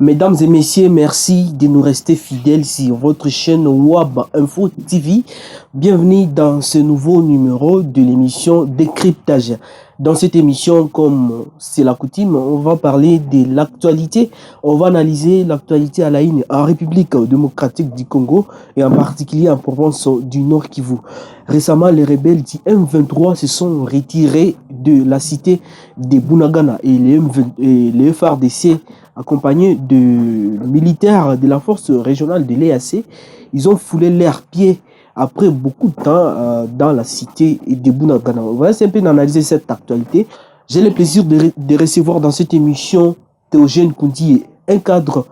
Mesdames et messieurs, merci de nous rester fidèles sur votre chaîne WAB Info TV. Bienvenue dans ce nouveau numéro de l'émission Décryptage. Dans cette émission, comme c'est la coutume, on va parler de l'actualité. On va analyser l'actualité à la une en République démocratique du Congo et en particulier en province du Nord Kivu. Récemment, les rebelles du M23 se sont retirés de la cité de Bunagana et les FARDC accompagnés de militaires de la force régionale de l'EAC, ils ont foulé leurs pieds après beaucoup de temps dans la cité de Bunagana. On va essayer un peu d'analyser cette actualité. J'ai le plaisir de recevoir dans cette émission Théogène Koundi, un cadre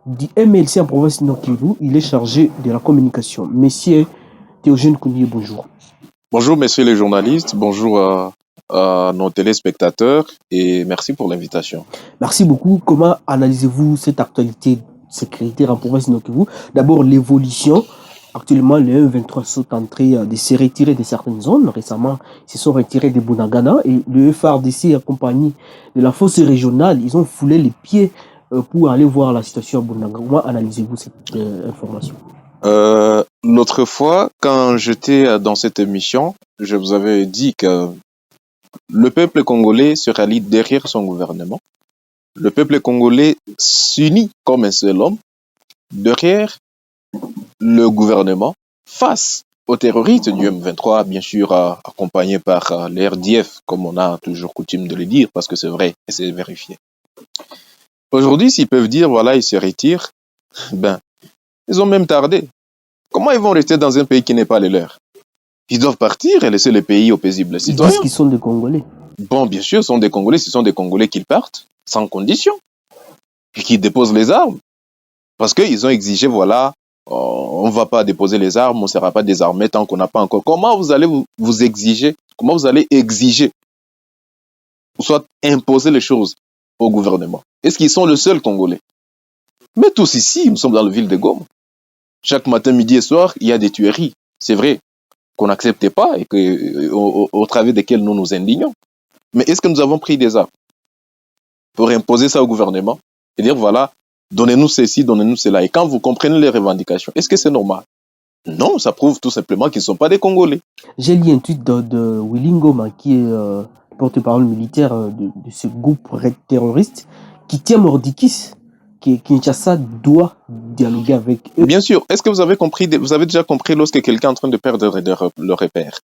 du MLC en province Nord Kivu. Il est chargé de la communication. Monsieur Théogène Koundi, bonjour. Bonjour messieurs les journalistes, bonjour à nos téléspectateurs et merci pour l'invitation. Merci beaucoup. Comment analysez-vous cette actualité sécuritaire en province Nord Kivu? D'abord, l'évolution. Actuellement, les M23 sont en train de se retirer de certaines zones. Récemment, ils se sont retirés de Bunagana et le FARDC accompagné de la force régionale, ils ont foulé les pieds pour aller voir la situation à Bunagana. Comment analysez-vous cette information? L'autre fois, quand j'étais dans cette émission, je vous avais dit que le peuple congolais se rallie derrière son gouvernement. Le peuple congolais s'unit comme un seul homme derrière le gouvernement face aux terroristes du M23, bien sûr accompagnés par les RDF, comme on a toujours coutume de le dire, parce que c'est vrai et c'est vérifié. Aujourd'hui, s'ils peuvent dire, voilà, ils se retirent, ben, ils ont même tardé. Comment ils vont rester dans un pays qui n'est pas le leur? Ils doivent partir et laisser le pays aux paisibles citoyens. Ils disent qu'ils sont des Congolais. Bon, bien sûr, ce sont des Congolais. Ce sont des Congolais qui partent, sans condition, et qui déposent les armes. Parce qu'ils ont exigé, voilà, on ne va pas déposer les armes, on ne sera pas désarmé tant qu'on n'a pas encore. Comment vous allez vous exiger, comment vous allez exiger, ou soit imposer les choses au gouvernement? Est-ce qu'ils sont le seul Congolais? Mais tous ici, nous sommes dans la ville de Goma. Chaque matin, midi et soir, il y a des tueries. C'est vrai qu'on n'acceptait pas et au travers desquelles nous nous indignons. Mais est-ce que nous avons pris des armes pour imposer ça au gouvernement et dire, voilà, donnez-nous ceci, donnez-nous cela. Et quand vous comprenez les revendications, est-ce que c'est normal? Non, ça prouve tout simplement qu'ils ne sont pas des Congolais. J'ai lu un tweet de Willy Ngoma, qui est porte-parole militaire de ce groupe terroriste, qui tient mordicus que Kinshasa doit dialoguer avec eux. Bien sûr. Est-ce que vous avez déjà compris lorsque quelqu'un est en train de perdre le repère?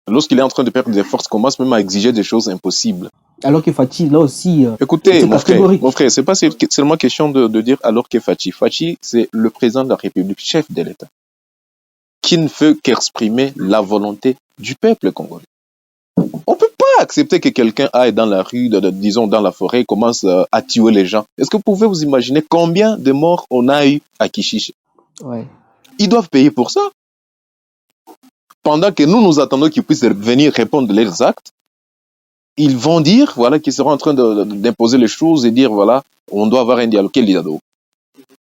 Lorsqu'il est en train de perdre des forces, commence même à exiger des choses impossibles. Alors que Fachi, là aussi... Écoutez, mon frère, c'est pas seulement question de dire alors que Fachi. Fachi, c'est le président de la République, chef de l'État, qui ne fait qu'exprimer la volonté du peuple congolais. On ne peut pas accepter que quelqu'un aille dans la rue, disons dans la forêt, commence à tuer les gens. Est-ce que vous pouvez vous imaginer combien de morts on a eu à Kichiche? Ouais. Ils doivent payer pour ça. Pendant que nous attendons qu'ils puissent venir répondre de leurs actes, ils vont dire, voilà, qu'ils seront en train d'imposer les choses et dire, voilà, on doit avoir un dialogue. Quel dialogue?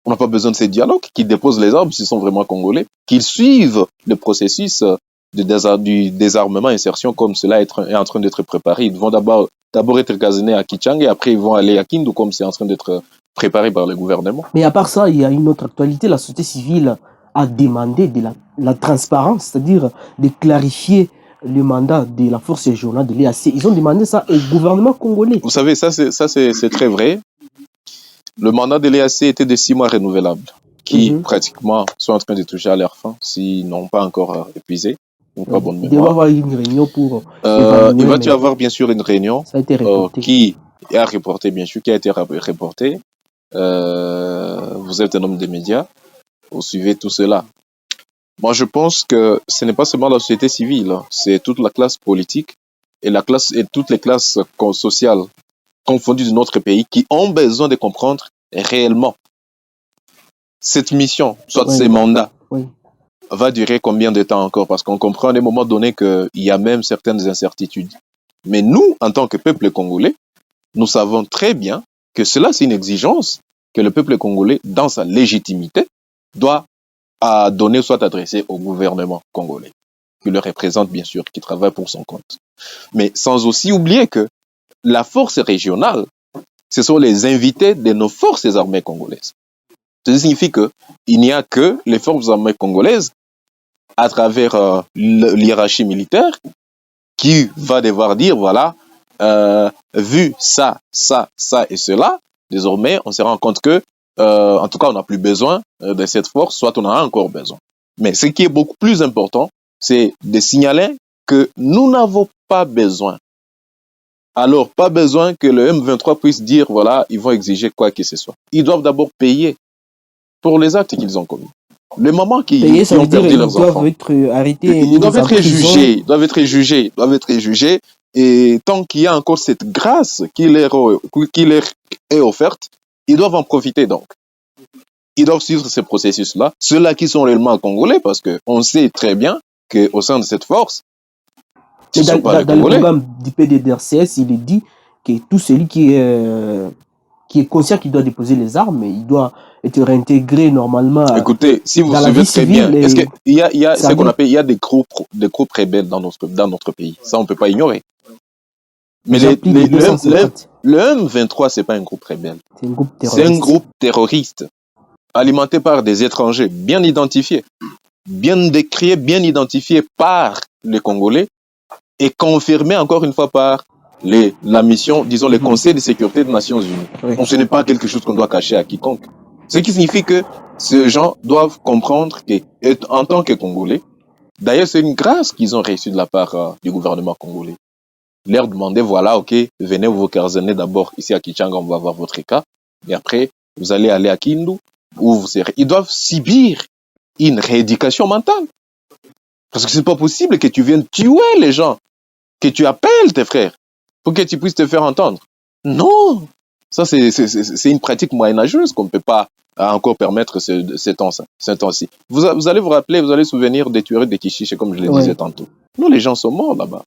On n'a pas besoin de ces dialogues, qu'ils déposent les armes s'ils sont vraiment congolais, qu'ils suivent le processus du désarmement, insertion, comme cela est en train d'être préparé. Ils vont d'abord être gazonnés à Kichang et après ils vont aller à Kindu, comme c'est en train d'être préparé par le gouvernement. Mais à part ça, il y a une autre actualité. La société civile a demandé de la transparence, c'est-à-dire de clarifier le mandat de la force régionale de l'EAC. Ils ont demandé ça au gouvernement congolais. Vous savez, ça c'est très vrai. Le mandat de l'EAC était de 6 mois renouvelables, qui pratiquement sont en train de toucher à leur fin, s'ils n'ont pas encore épuisé. Il doit y avoir une réunion pour... il va y avoir bien sûr une réunion ça a été qui a reporté, bien sûr, qui a été reportée. Vous êtes un homme des médias, vous suivez tout cela. Moi, je pense que ce n'est pas seulement la société civile, c'est toute la classe politique et toutes les classes sociales confondues de notre pays qui ont besoin de comprendre réellement cette mission, soit ces mandats. Va durer combien de temps encore? Parce qu'on comprend à un moment donné qu'il y a même certaines incertitudes. Mais nous, en tant que peuple congolais, nous savons très bien que cela, c'est une exigence que le peuple congolais, dans sa légitimité, doit donner, soit adresser au gouvernement congolais, qui le représente bien sûr, qui travaille pour son compte. Mais sans aussi oublier que la force régionale ce sont les invités de nos forces armées congolaises. Ceci signifie qu'il n'y a que les forces armées congolaises, à travers l'hiérarchie militaire, qui va devoir dire, voilà, vu ça et cela, désormais, on se rend compte que, en tout cas, on n'a plus besoin de cette force, soit on en a encore besoin. Mais ce qui est beaucoup plus important, c'est de signaler que nous n'avons pas besoin. Alors, pas besoin que le M23 puisse dire, voilà, ils vont exiger quoi que ce soit. Ils doivent d'abord payer pour les actes qu'ils ont commis. Le moment qu'ils ont perdu leurs enfants, ils doivent être arrêtés, ils doivent être jugés, et tant qu'il y a encore cette grâce qui leur est offerte, ils doivent en profiter donc. Ils doivent suivre ce processus-là. Ceux-là qui sont réellement congolais, parce qu'on sait très bien qu'au sein de cette force, ce ne sont pas les Congolais. Dans le programme du PDDRCS, il est dit que tout celui qui est conscient qu'il doit déposer les armes, il doit être réintégré normalement. Écoutez, si vous suivez très bien, est-ce qu'il y a ce qu'on appelle, il y a des groupes rebelles dans notre pays. Ça, on ne peut pas ignorer. Mais le M23, ce n'est pas un groupe rebelle. C'est un groupe terroriste, alimenté par des étrangers bien identifiés, bien décriés, bien identifiés par les Congolais et confirmés encore une fois par la mission, disons, le Conseil de sécurité des Nations Unies. Oui. Donc, ce n'est pas quelque chose qu'on doit cacher à quiconque. Ce qui signifie que ces gens doivent comprendre qu'en tant que Congolais, d'ailleurs, c'est une grâce qu'ils ont reçue de la part du gouvernement congolais. Leur demander, voilà, ok, venez vous casernez d'abord ici à Kichanga, on va voir votre cas, et après, vous allez aller à Kindu, où vous serez. Ils doivent subir une rééducation mentale. Parce que c'est pas possible que tu viennes tuer les gens, que tu appelles tes frères, pour que tu puisses te faire entendre. Non! Ça, c'est une pratique moyenâgeuse qu'on ne peut pas encore permettre ces temps-ci. Vous allez vous rappeler, vous allez vous souvenir des tueries de Kichiche, comme je le disais tantôt. Non, les gens sont morts là-bas.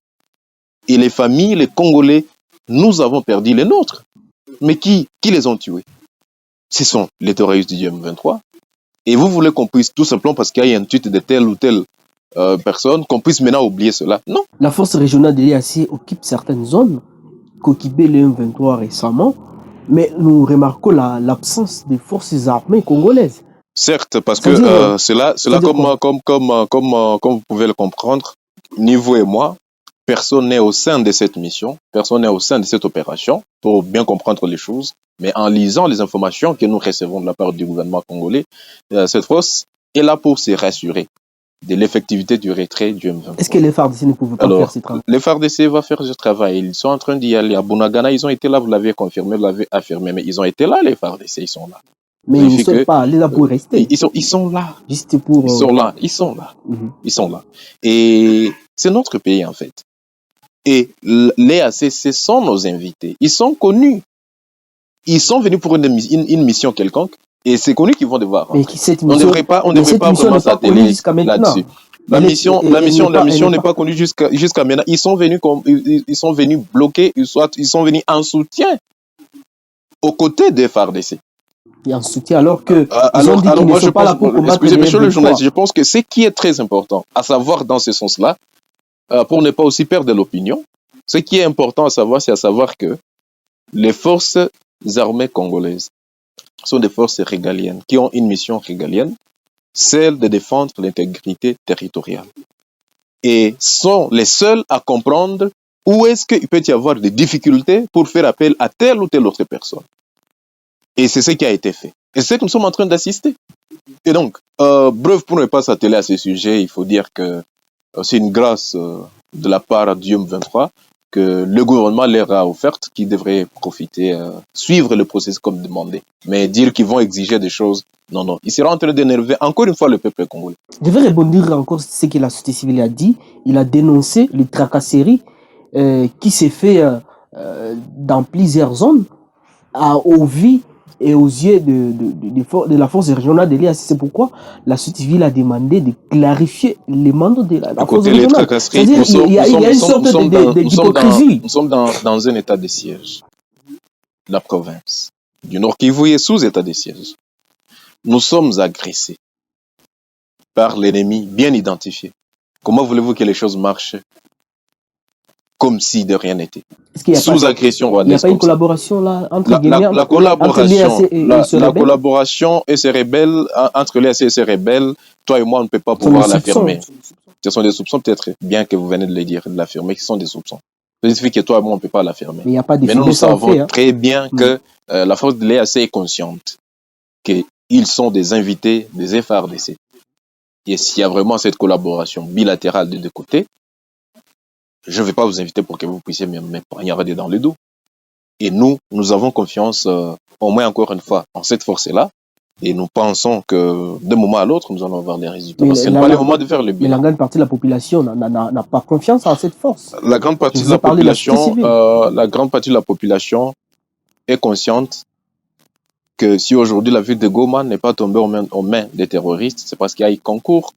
Et les familles, les Congolais, nous avons perdu les nôtres. Mais qui les ont tués? Ce sont les terroristes du M23. Et vous voulez qu'on puisse, tout simplement parce qu'il y a un tweet de telle ou telle personne, qu'on puisse maintenant oublier cela? Non. La force régionale de l'IAC occupe certaines zones qu'occupait le M23 récemment, mais nous remarquons l'absence des forces armées congolaises. Certes, parce que cela comme vous pouvez le comprendre, ni vous et moi, personne n'est au sein de cette mission, personne n'est au sein de cette opération pour bien comprendre les choses. Mais en lisant les informations que nous recevons de la part du gouvernement congolais, cette force est là pour se rassurer de l'effectivité du retrait du M23. Est-ce que les FARDC ne peuvent pas faire ce travail? Les FARDC vont faire ce travail. Ils sont en train d'y aller. À Bunagana, ils ont été là, vous l'avez confirmé, vous l'avez affirmé, mais ils ont été là, les FARDC, ils sont là. Mais ils ne sont pas allés là pour rester. Ils sont là. Juste pour... Ils sont là. Ils sont là. Et c'est notre pays, en fait. Et les ACC sont nos invités. Ils sont connus. Ils sont venus pour une mission quelconque. Et c'est connu qu'ils vont devoir rentrer. On ne devrait pas vraiment s'atteler là-dessus. La mission n'est pas connue jusqu'à maintenant. Ils sont venus bloquer, ils sont venus en soutien aux côtés des FARDC. Et en soutien alors que ils ont dit qu'ils ne sont pas là pour combattre. Excusez-moi, monsieur le journaliste, je pense que ce qui est très important à savoir dans ce sens-là, pour ne pas aussi perdre l'opinion, ce qui est important à savoir, c'est à savoir que les forces armées congolaises sont des forces régaliennes qui ont une mission régalienne, celle de défendre l'intégrité territoriale. Et sont les seuls à comprendre où est-ce qu'il peut y avoir des difficultés pour faire appel à telle ou telle autre personne. Et c'est ce qui a été fait. Et c'est ce que nous sommes en train d'assister. Et donc, bref, pour ne pas s'atteler à ce sujet, il faut dire que c'est une grâce de la part du M23 que le gouvernement leur a offerte, qui devraient profiter, suivre le processus comme demandé. Mais dire qu'ils vont exiger des choses, non. Ils seront en train d'énerver encore une fois le peuple congolais. Je vais rebondir encore sur ce que la société civile a dit. Il a dénoncé les tracasseries qui s'est fait dans plusieurs zones aux vies et aux yeux de la force régionale de l'IAC. C'est pourquoi la société civile a demandé de clarifier les mandats de la force régionale. Il y a une sorte d'hypocrisie. Nous sommes dans un état de siège. La province du Nord Kivu est sous état de siège. Nous sommes agressés par l'ennemi bien identifié. Comment voulez-vous que les choses marchent comme si de rien n'était. Est-ce qu'il y a Sous agression il n'y a rwandaise pas une comme ça. collaboration là entre La guillemets entre collaboration, l'EAC et ce la rebelle? collaboration et ces rebelles, entre l'EAC et ces rebelles, toi et moi, on ne peut pas Ce sont des pouvoir soupçons. l'affirmer. Ce sont des soupçons, peut-être, bien que vous venez de le dire, de l'affirmer, ce sont des soupçons. Ça signifie que toi et moi, on ne peut pas l'affirmer. Mais il n'y a pas de Mais nous, nous fidélité en savons fait, hein. très bien que la force de l'EAC est consciente qu'ils sont des invités des FARDC. Et s'il y a vraiment cette collaboration bilatérale des deux côtés, je ne vais pas vous inviter pour que vous puissiez me poignarder dans le dos. Et nous avons confiance, au moins encore une fois, en cette force-là. Et nous pensons que d'un moment à l'autre, nous allons avoir des résultats. Mais parce que ce n'est pas le moment de faire le Mais bilan. la grande partie de la population n'a pas confiance en cette force. La grande partie Je de la veux parler de la société population, civile. la grande partie de la population est consciente que si aujourd'hui la ville de Goma n'est pas tombée aux mains des terroristes, c'est parce qu'il y a eu concours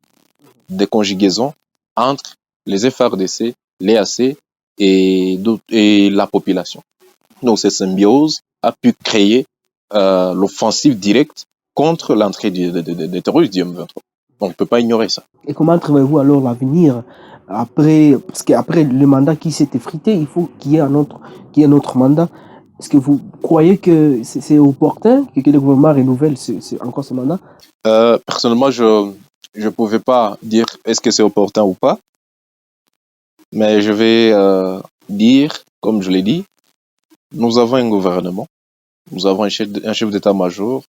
de conjugaison entre les FARDC, l'EAC et la population. Donc cette symbiose a pu créer l'offensive directe contre l'entrée des terroristes du M23. Donc on ne peut pas ignorer ça. Et comment trouvez-vous alors l'avenir après, parce qu'après le mandat qui s'est effrité, il faut qu'il y ait un autre mandat. Est-ce que vous croyez que c'est opportun que le gouvernement renouvelle encore ce mandat? Personnellement, je ne pouvais pas dire est-ce que c'est opportun ou pas. Mais je vais dire, comme je l'ai dit, nous avons un gouvernement, nous avons un chef d'état-major,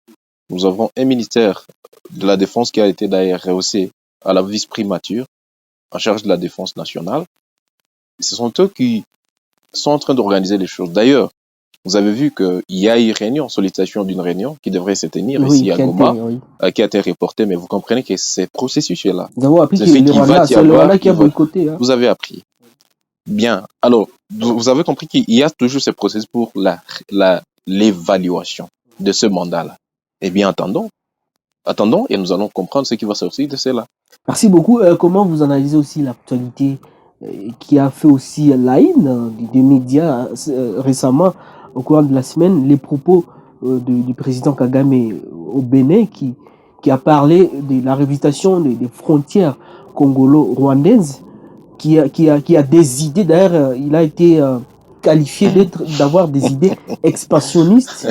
nous avons un ministère de la Défense qui a été d'ailleurs rehaussé à la vice-primature en charge de la défense nationale. Et ce sont eux qui sont en train d'organiser les choses. D'ailleurs, vous avez vu qu'il y a eu réunion, sollicitation d'une réunion qui devrait se tenir ici à Goma, qui a été reportée, mais vous comprenez que ces processus-là, nous avons appris que c'est le Rwanda qui a boycotté. Hein. Vous avez appris. Bien. Alors, vous avez compris qu'il y a toujours ce processus pour l'évaluation de ce mandat-là. Eh bien, attendons et nous allons comprendre ce qui va sortir de cela. Merci beaucoup. Comment vous analysez aussi l'actualité qui a fait aussi la haine des médias récemment, au cours de la semaine, les propos du président Kagame au Bénin qui a parlé de la révitation des frontières congolo-rwandaises, qui a des idées, d'ailleurs, il a été qualifié d'avoir des idées expansionnistes,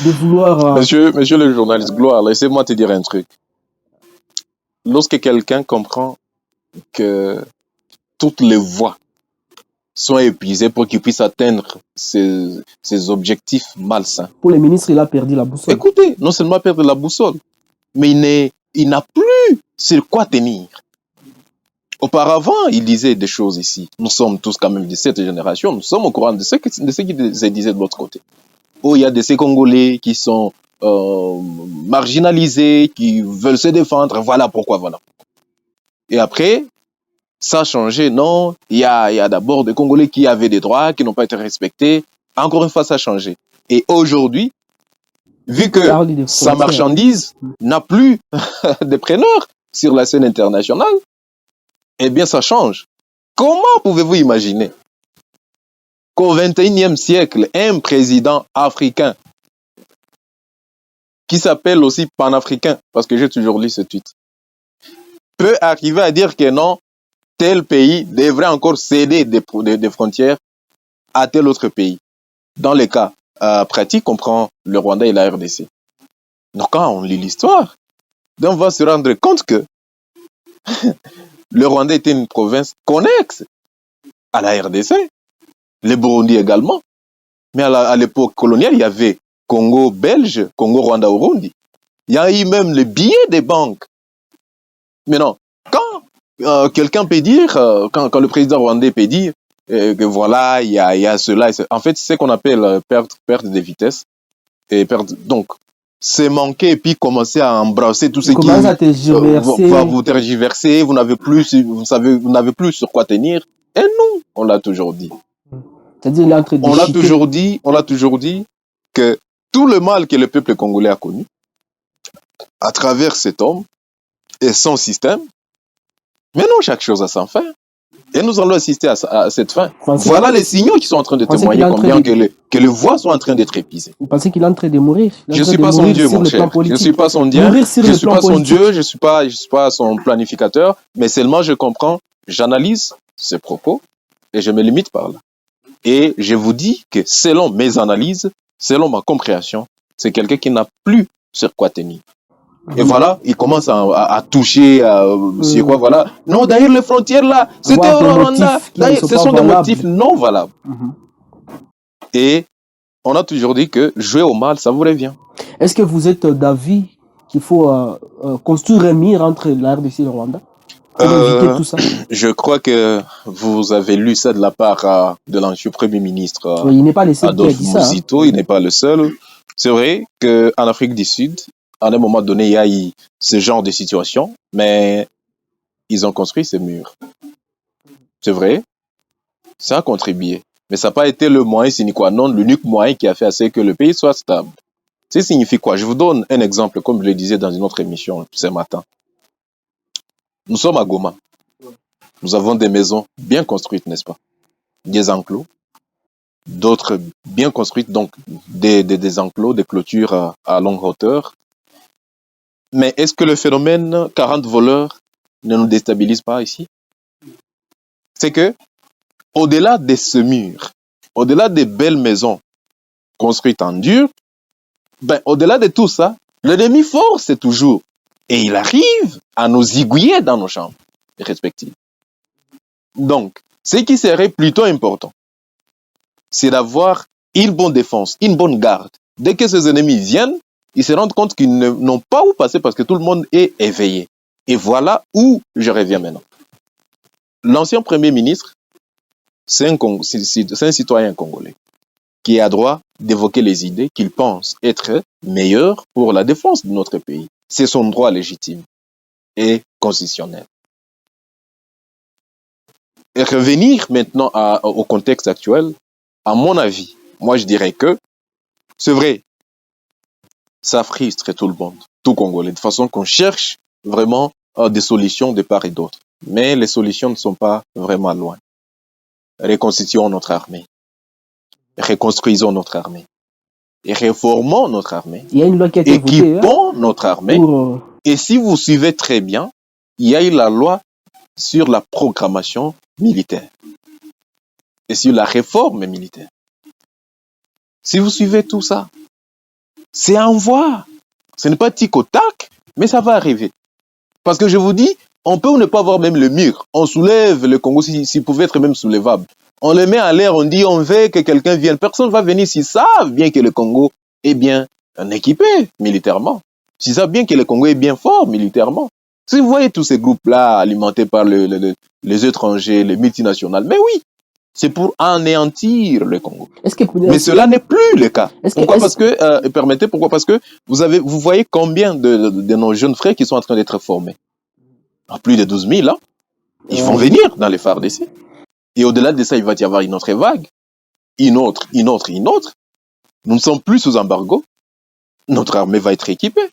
de vouloir... Monsieur le journaliste Gloire, laissez-moi te dire un truc. Lorsque quelqu'un comprend que toutes les voies sont épuisées pour qu'il puisse atteindre ses objectifs malsains. Pour les ministres, il a perdu la boussole. Écoutez, non seulement perdre la boussole, mais il n'a plus sur quoi tenir. Auparavant, il disait des choses ici. Nous sommes tous quand même de cette génération, nous sommes au courant de ce qu'il disait de l'autre côté. Oh, il y a de ces Congolais qui sont marginalisés, qui veulent se défendre, voilà pourquoi. Et après, ça a changé, non, il y a d'abord des Congolais qui avaient des droits, qui n'ont pas été respectés. Encore une fois, ça a changé. Et aujourd'hui, vu que sa marchandise n'a plus de preneurs sur la scène internationale, eh bien, ça change. Comment pouvez-vous imaginer qu'au XXIe siècle, un président africain qui s'appelle aussi panafricain, parce que j'ai toujours lu ce tweet, peut arriver à dire que non, tel pays devrait encore céder des frontières à tel autre pays. Dans les cas pratiques, on prend le Rwanda et la RDC. Donc quand on lit l'histoire, on va se rendre compte que le Rwanda était une province connexe à la RDC, le Burundi également. Mais à l'époque coloniale, il y avait Congo belge, Congo Rwanda Burundi. Il y a eu même les billets des banques. Mais non, quand quelqu'un peut dire, quand le président rwandais peut dire que voilà, il y a cela, en fait, c'est ce qu'on appelle perte de vitesse. Donc, c'est manquer et puis commencer à embrasser tout ce qui va vous tergiverser, vous n'avez plus sur quoi tenir. Et nous, on l'a toujours dit. On l'a toujours dit que tout le mal que le peuple congolais a connu, à travers cet homme et son système, mais non, chaque chose a sa fin. Et nous allons assister à cette fin. Voilà les signaux qui sont en train de témoigner combien que les voix sont en train d'être épuisées. Vous pensez qu'il est en train de mourir? Je ne suis pas son Dieu, mon cher. Je ne suis pas son Dieu. Je ne suis pas son Dieu. Je ne suis pas son planificateur. Mais seulement je comprends, j'analyse ses propos Et je me limite par là. Et je vous dis que selon mes analyses, selon ma compréhension, c'est quelqu'un qui n'a plus sur quoi tenir. Et voilà, il commence à toucher, c'est quoi, voilà. Non, d'ailleurs, les frontières là, c'était au Rwanda. D'ailleurs, ce sont des motifs non valables. Et on a toujours dit que jouer au mal, ça vous revient. Est-ce que vous êtes d'avis qu'il faut construire un mur entre la RDC et le Rwanda pour éviter tout ça? Je crois que vous avez lu ça de la part de l'ancien Premier ministre oui, il n'est pas le seul Adolphe Mouzito, il n'est pas le seul. C'est vrai qu'en Afrique du Sud, à un moment donné, il y a eu ce genre de situation, mais ils ont construit ces murs. C'est vrai, ça a contribué. Mais ça n'a pas été le moyen sine qua non, l'unique moyen qui a fait à ce que le pays soit stable. Ça signifie quoi? Je vous donne un exemple, comme je le disais dans une autre émission ce matin. Nous sommes à Goma. Nous avons des maisons bien construites, n'est-ce pas? Des enclos. D'autres bien construites, donc des enclos, des clôtures à longue hauteur. Mais est-ce que le phénomène 40 voleurs ne nous déstabilise pas ici? C'est que, au-delà de ce mur, au-delà des belles maisons construites en dur, ben, au-delà de tout ça, l'ennemi fort, c'est toujours. Et il arrive à nous zigouiller dans nos chambres respectives. Donc, ce qui serait plutôt important, c'est d'avoir une bonne défense, une bonne garde. Dès que ces ennemis viennent, ils se rendent compte qu'ils n'ont pas où passer parce que tout le monde est éveillé. Et voilà où je reviens maintenant. L'ancien Premier ministre, c'est un citoyen congolais qui a droit d'évoquer les idées qu'il pense être meilleures pour la défense de notre pays. C'est son droit légitime et constitutionnel. Et revenir maintenant au contexte actuel, à mon avis, moi je dirais que c'est vrai, ça frustre tout le monde, tout Congolais, de façon qu'on cherche vraiment des solutions de part et d'autre. Mais les solutions ne sont pas vraiment loin. Reconstituons notre armée. Reconstruisons notre armée. Et réformons notre armée. Il y a une loi qui a été votée, équipons notre armée. Et si vous suivez très bien, il y a eu la loi sur la programmation militaire et sur la réforme militaire. Si vous suivez tout ça, c'est en voie. Ce n'est pas tic au tac, mais ça va arriver. Parce que je vous dis, on peut ou ne pas avoir même le mur. On soulève le Congo s'il pouvait être même soulevable. On le met en l'air, on dit on veut que quelqu'un vienne. Personne ne va venir s'ils savent bien que le Congo est bien équipé militairement. S'ils savent bien que le Congo est bien fort militairement. Si vous voyez tous ces groupes-là alimentés par les étrangers, les multinationales, mais oui, c'est pour anéantir le Congo. Mais cela n'est plus le cas. Pourquoi? Parce que vous voyez combien de nos jeunes frères qui sont en train d'être formés. Plus de 12 000, hein? Ils vont venir dans les FARDC. Et au-delà de ça, il va y avoir une autre vague. Une autre. Nous ne sommes plus sous embargo. Notre armée va être équipée.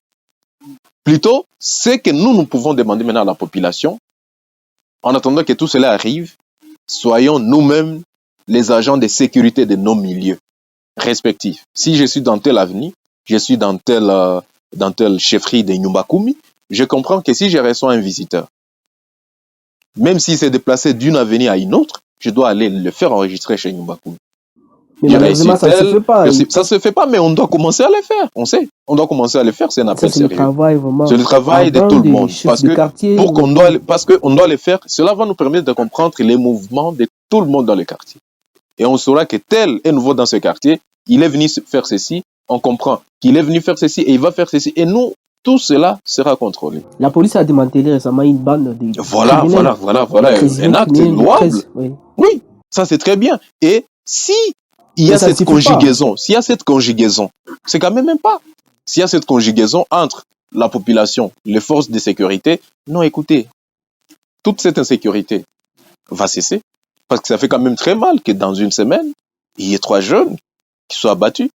Plutôt, c'est que nous pouvons demander maintenant à la population, en attendant que tout cela arrive, soyons nous-mêmes les agents de sécurité de nos milieux respectifs. Si je suis dans telle avenue, je suis dans telle chefferie de Nyumbakumi, je comprends que si je reçois un visiteur, même s'il s'est déplacé d'une avenue à une autre, je dois aller le faire enregistrer chez Nyumbakumi. Mais malheureusement, ça ne se fait pas. Ça ne se fait pas, mais on doit commencer à le faire. On sait. On doit commencer à le faire, c'est un appel sérieux. C'est le travail de tout le monde. Parce qu'on doit le faire. Cela va nous permettre de comprendre les mouvements de tout le monde dans le quartier. Et on saura que tel est nouveau dans ce quartier, il est venu faire ceci, on comprend qu'il est venu faire ceci et il va faire ceci. Et nous, tout cela sera contrôlé. La police a démantelé récemment une bande de... Voilà. Un acte louable. Oui, ça c'est très bien. Et si il y a cette conjugaison, c'est quand même pas. S'il y a cette conjugaison entre la population, les forces de sécurité, non, écoutez, toute cette insécurité va cesser. Parce que ça fait quand même très mal que dans une semaine, il y ait 3 jeunes qui soient abattus.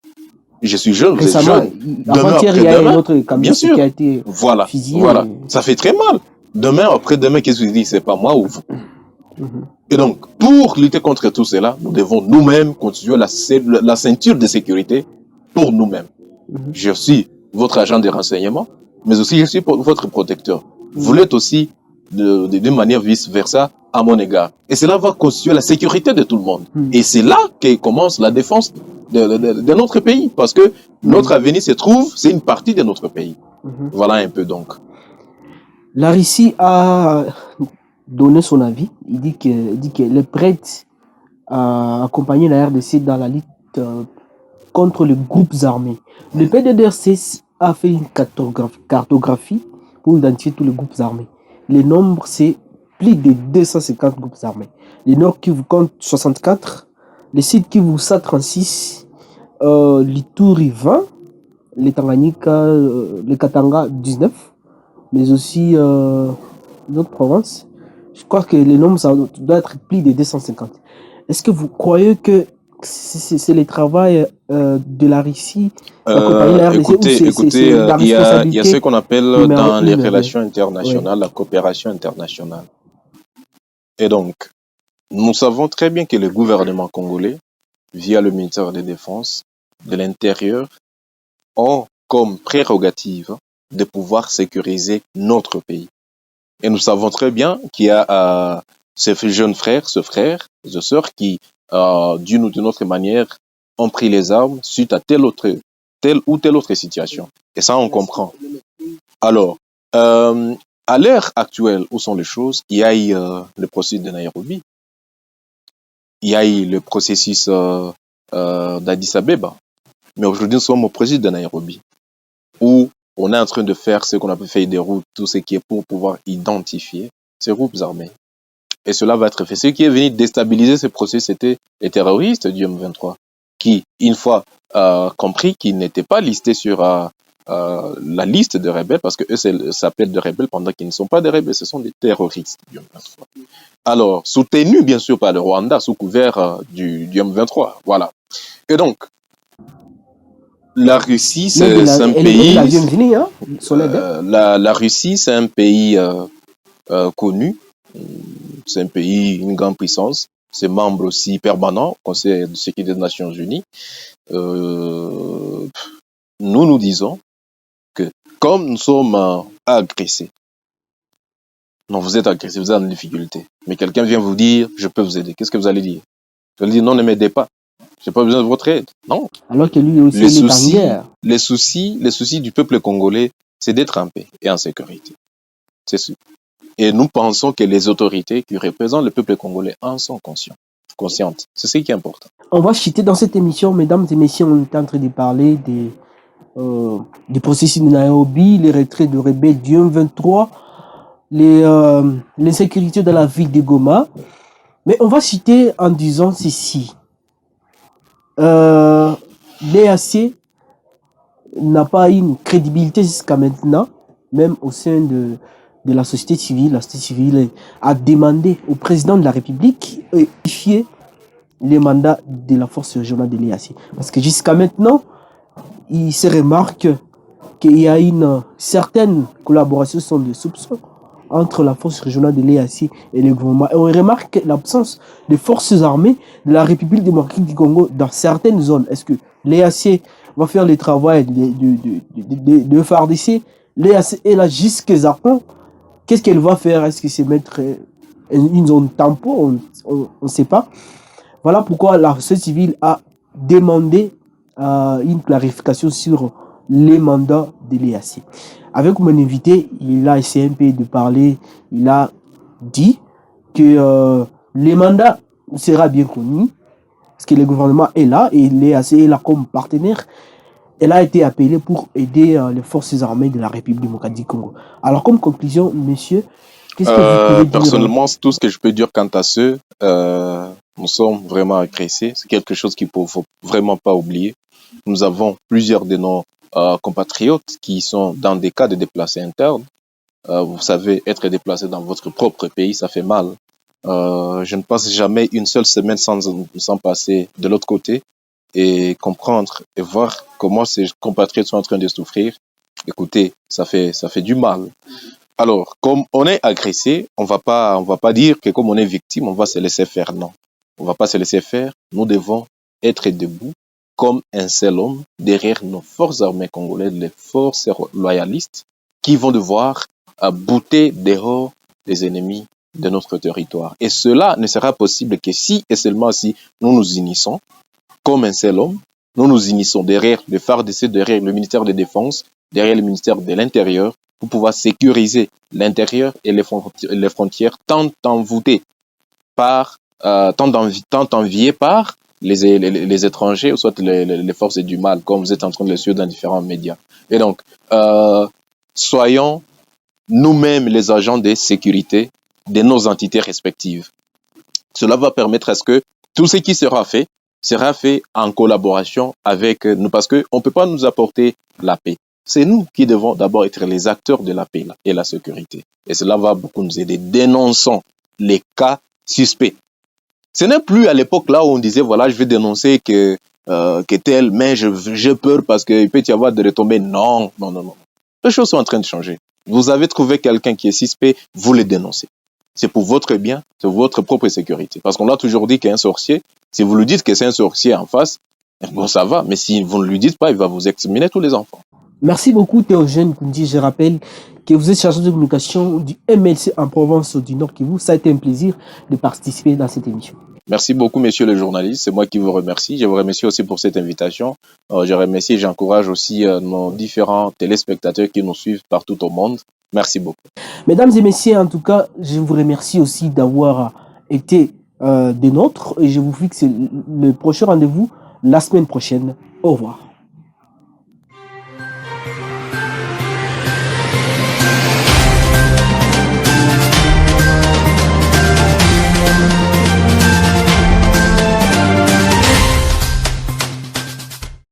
Je suis jeune, vous êtes jeune. Avant-hier, il y a un autre camion qui a été fusillé. Voilà. Ça fait très mal. Demain, après-demain, qu'est-ce que je dis? C'est pas moi ou vous. Et donc, pour lutter contre tout cela, nous devons nous-mêmes constituer la ceinture de sécurité pour nous-mêmes. Je suis votre agent de renseignement, mais aussi je suis votre protecteur. Vous l'êtes aussi, d'une manière vice-versa, à mon égard. Et cela va constituer la sécurité de tout le monde. Et c'est là que commence la défense de notre pays. Parce que notre avenir se trouve, c'est une partie de notre pays. Voilà un peu donc. La Russie a donné son avis. Il dit qu'elle est prête à accompagner la RDC dans la lutte contre les groupes armés. Le PDDRC a fait une cartographie pour identifier tous les groupes armés. Le nombre, c'est plus de 250 groupes armés. Le Nord Kivu compte 64, le Sud Kivu 136, l'Ituri 20, les Tanganyika, les Katanga 19, mais aussi d'autres provinces. Je crois que le nombre ça doit être plus de 250. Est-ce que vous croyez que c'est le travail de la Russie d'accompagner la RDC écoutez, il y a ce qu'on appelle dans les relations internationales la coopération internationale. Et donc, nous savons très bien que le gouvernement congolais, via le ministère de la Défense, de l'Intérieur, ont comme prérogative de pouvoir sécuriser notre pays. Et nous savons très bien qu'il y a ces jeunes frères, ces sœurs qui, d'une ou d'une autre manière, ont pris les armes suite à telle ou telle autre situation. Et ça, on comprend. Alors, à l'ère actuelle, où sont les choses? Il y a eu le processus de Nairobi. Il y a eu le processus d'Addis Abeba. Mais aujourd'hui, nous sommes au processus de Nairobi, où on est en train de faire ce qu'on appelle feuille de route, tout ce qui est pour pouvoir identifier ces groupes armés. Et cela va être fait. Ce qui est venu déstabiliser ce processus, c'était les terroristes du M23, qui, une fois compris qu'ils n'étaient pas listés sur la liste de rebelles, parce qu'eux s'appellent de rebelles pendant qu'ils ne sont pas des rebelles, ce sont des terroristes du M23. Alors, soutenus bien sûr par le Rwanda, sous couvert du M23. Voilà. Et donc, la Russie, c'est un pays. La Russie, c'est un pays connu. C'est un pays, une grande puissance. C'est membre aussi permanent au Conseil de sécurité des Nations Unies. Nous disons que comme nous sommes agressés, non, vous êtes agressés, vous êtes en difficulté, mais quelqu'un vient vous dire, je peux vous aider. Qu'est-ce que vous allez dire? Vous allez dire, non, ne m'aidez pas. J'ai pas besoin de votre aide. Non. Alors que lui aussi, il est en guerre. Les soucis du peuple congolais, c'est d'être en paix et en sécurité. C'est sûr. Et nous pensons que les autorités qui représentent le peuple congolais en sont conscientes. C'est ce qui est important. On va chuter dans cette émission, mesdames et messieurs, on est en train de parler des processus de Nairobi, les retraits de rebelles du M23, l'insécurité dans la ville de Goma. Mais on va citer en disant ceci. L'EAC n'a pas une crédibilité jusqu'à maintenant, même au sein de la société civile. La société civile a demandé au président de la République de vérifier les mandats de la force régionale de l'EAC. Parce que jusqu'à maintenant, il se remarque qu'il y a une certaine collaboration sans de soupçons entre la force régionale de l'EAC et le gouvernement. Et on remarque l'absence de forces armées de la République démocratique du Congo dans certaines zones. Est-ce que l'EAC va faire le travail de FARDC? L'EAC est là jusqu'à Zapon. Qu'est-ce qu'elle va faire? Est-ce que c'est mettre une zone tampon? On ne sait pas. Voilà pourquoi la société civile a demandé une clarification sur les mandats de l'EAC. Avec mon invité, il a essayé un peu de parler, il a dit que les mandats sera bien connu, parce que le gouvernement est là et l'EAC est là comme partenaire. Elle a été appelée pour aider les forces armées de la République démocratique du Congo. Alors comme conclusion, monsieur, qu'est-ce que vous pouvez dire? Personnellement, c'est tout ce que je peux dire quant à ce. Nous sommes vraiment agressés. C'est quelque chose qu'il ne faut vraiment pas oublier. Nous avons plusieurs de nos compatriotes qui sont dans des cas de déplacés internes. Vous savez, être déplacé dans votre propre pays, ça fait mal. Je ne passe jamais une seule semaine sans passer de l'autre côté et comprendre et voir comment ces compatriotes sont en train de souffrir. Écoutez, ça fait du mal. Alors, comme on est agressé, on va pas dire que comme on est victime, on va se laisser faire. Non, on va pas se laisser faire. Nous devons être debout comme un seul homme derrière nos forces armées congolaises, les forces loyalistes, qui vont devoir bouter dehors les ennemis de notre territoire. Et cela ne sera possible que si et seulement si nous nous unissons comme un seul homme. Nous nous unissons derrière le FARDC, derrière le ministère de la Défense, derrière le ministère de l'Intérieur, pour pouvoir sécuriser l'intérieur et les frontières tant envoûtées par, tant enviées par les étrangers ou soit les forces du mal, comme vous êtes en train de le suivre dans différents médias. Et donc, soyons nous-mêmes les agents de sécurité de nos entités respectives. Cela va permettre à ce que tout ce qui sera fait en collaboration avec nous, parce qu'on ne peut pas nous apporter la paix. C'est nous qui devons d'abord être les acteurs de la paix et la sécurité. Et cela va beaucoup nous aider. Dénonçons les cas suspects. Ce n'est plus à l'époque là où on disait, voilà, je vais dénoncer que tel, mais j'ai peur parce qu'il peut y avoir des retombées. Non. Les choses sont en train de changer. Vous avez trouvé quelqu'un qui est suspect, vous le dénoncez. C'est pour votre bien, c'est pour votre propre sécurité. Parce qu'on a toujours dit qu'un sorcier, si vous lui dites que c'est un sorcier en face, bon, ça va. Mais si vous ne lui dites pas, il va vous exterminer tous les enfants. Merci beaucoup, Théogène Koundi. Je rappelle que vous êtes chargé de communication du MLC en province du Nord Kivu. Ça a été un plaisir de participer dans cette émission. Merci beaucoup, messieurs les journalistes. C'est moi qui vous remercie. Je vous remercie aussi pour cette invitation. Je remercie et j'encourage aussi nos différents téléspectateurs qui nous suivent partout au monde. Merci beaucoup. Mesdames et messieurs, en tout cas, je vous remercie aussi d'avoir été des nôtres et je vous fixe le prochain rendez-vous la semaine prochaine. Au revoir.